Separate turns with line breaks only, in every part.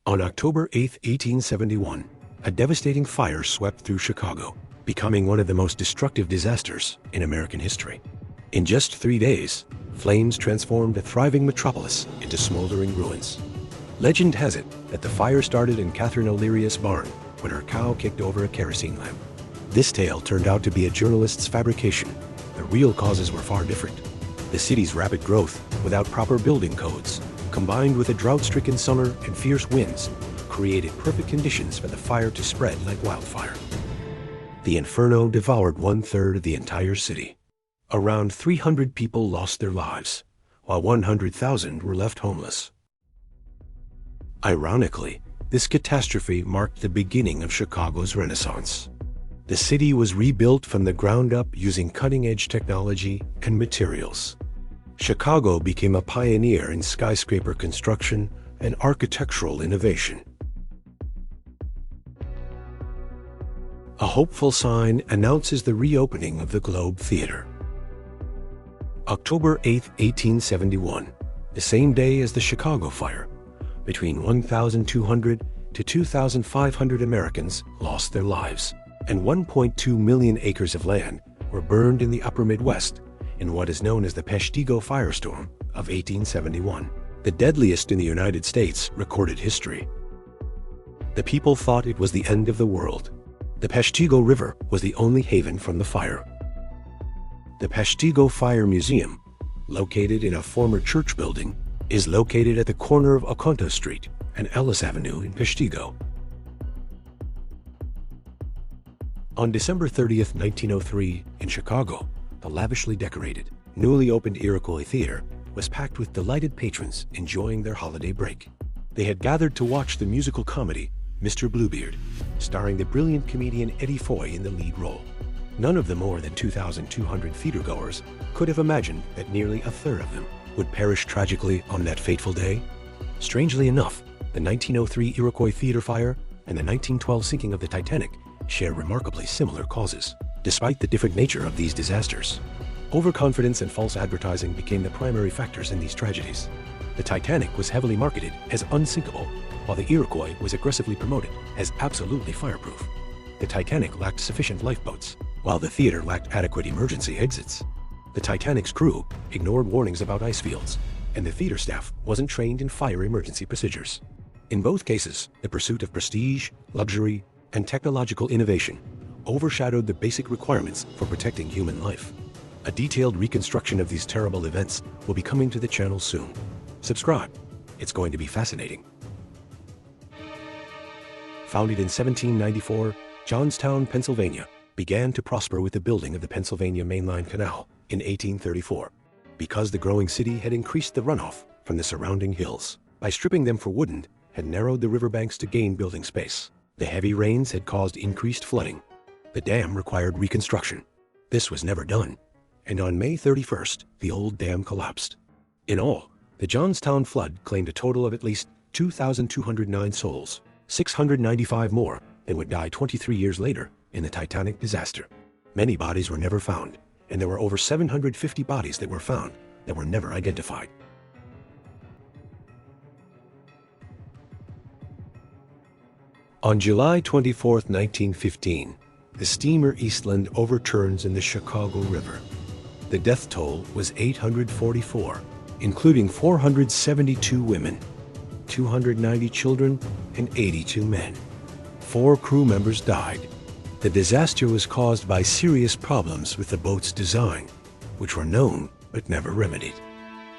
On October 8, 1871, a devastating fire swept through Chicago, becoming one of the most destructive disasters in American history. In just 3 days, flames transformed a thriving metropolis into smoldering ruins. Legend has it that the fire started in Catherine O'Leary's barn when her cow kicked over a kerosene lamp. This tale turned out to be a journalist's fabrication. The real causes were far different. The city's rapid growth, without proper building codes, combined with a drought-stricken summer and fierce winds, created perfect conditions for the fire to spread like wildfire. The inferno devoured 1/3 of the entire city. Around 300 people lost their lives, while 100,000 were left homeless. Ironically, this catastrophe marked the beginning of Chicago's Renaissance. The city was rebuilt from the ground up using cutting-edge technology and materials. Chicago became a pioneer in skyscraper construction and architectural innovation. A hopeful sign announces the reopening of the Globe Theatre. October 8, 1871, the same day as the Chicago Fire, between 1,200 to 2,500 Americans lost their lives, and 1.2 million acres of land were burned in the upper Midwest in what is known as the Peshtigo firestorm of 1871, the deadliest in the United States recorded history. The people thought it was the end of the world. The Peshtigo River was the only haven from the fire. The Peshtigo Fire Museum, located in a former church building, is located at the corner of Oconto Street and Ellis Avenue in Peshtigo. On December 30, 1903, in Chicago, the lavishly decorated, newly opened Iroquois Theatre was packed with delighted patrons enjoying their holiday break. They had gathered to watch the musical comedy Mr. Bluebeard, starring the brilliant comedian Eddie Foy in the lead role. None of the more than 2,200 theatergoers could have imagined that nearly a third of them would perish tragically on that fateful day. Strangely enough, the 1903 Iroquois Theatre Fire and the 1912 sinking of the Titanic share remarkably similar causes. Despite the different nature of these disasters, overconfidence and false advertising became the primary factors in these tragedies. The Titanic was heavily marketed as unsinkable, while the Iroquois was aggressively promoted as absolutely fireproof. The Titanic lacked sufficient lifeboats, while the theater lacked adequate emergency exits. The Titanic's crew ignored warnings about ice fields, and the theater staff wasn't trained in fire emergency procedures. In both cases, the pursuit of prestige, luxury, and technological innovation overshadowed the basic requirements for protecting human life. A detailed reconstruction of these terrible events will be coming to the channel soon. Subscribe. It's going to be fascinating. Founded in 1794, Johnstown, Pennsylvania, began to prosper with the building of the Pennsylvania Mainline Canal in 1834, because the growing city had increased the runoff from the surrounding hills. By stripping them for woodland, had narrowed the riverbanks to gain building space. The heavy rains had caused increased flooding. The dam required reconstruction. This was never done, and on May 31st, the old dam collapsed. In all, the Johnstown Flood claimed a total of at least 2,209 souls, 695 more than would die 23 years later in the Titanic disaster. Many bodies were never found, and there were over 750 bodies that were found that were never identified. On July 24, 1915, the steamer Eastland overturns in the Chicago River. The death toll was 844, including 472 women, 290 children, and 82 men. 4 crew members died. The disaster was caused by serious problems with the boat's design, which were known but never remedied.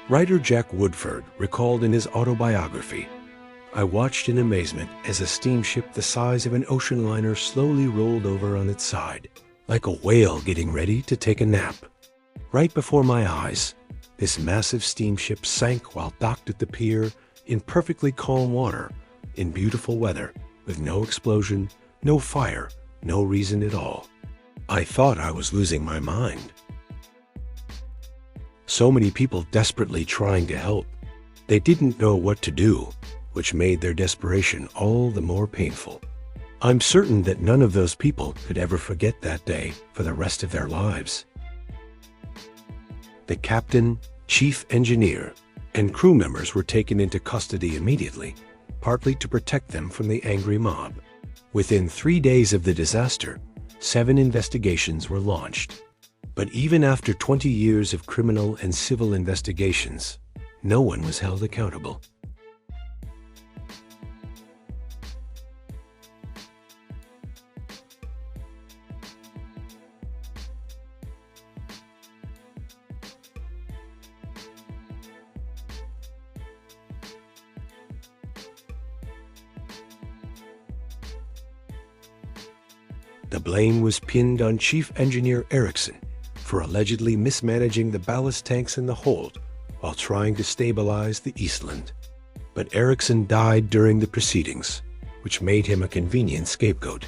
Writer Jack Woodford recalled in his autobiography, "I watched in amazement as a steamship the size of an ocean liner slowly rolled over on its side, like a whale getting ready to take a nap. Right before my eyes, this massive steamship sank while docked at the pier in perfectly calm water, in beautiful weather, with no explosion, no fire, no reason at all. I thought I was losing my mind." So many people desperately trying to help. They didn't know what to do, which made their desperation all the more painful. I'm certain that none of those people could ever forget that day for the rest of their lives. The captain, chief engineer, and crew members were taken into custody immediately, partly to protect them from the angry mob. Within 3 days of the disaster, 7 investigations were launched. But even after 20 years of criminal and civil investigations, no one was held accountable. The blame was pinned on Chief Engineer Erickson for allegedly mismanaging the ballast tanks in the hold while trying to stabilize the Eastland. But Erickson died during the proceedings, which made him a convenient scapegoat.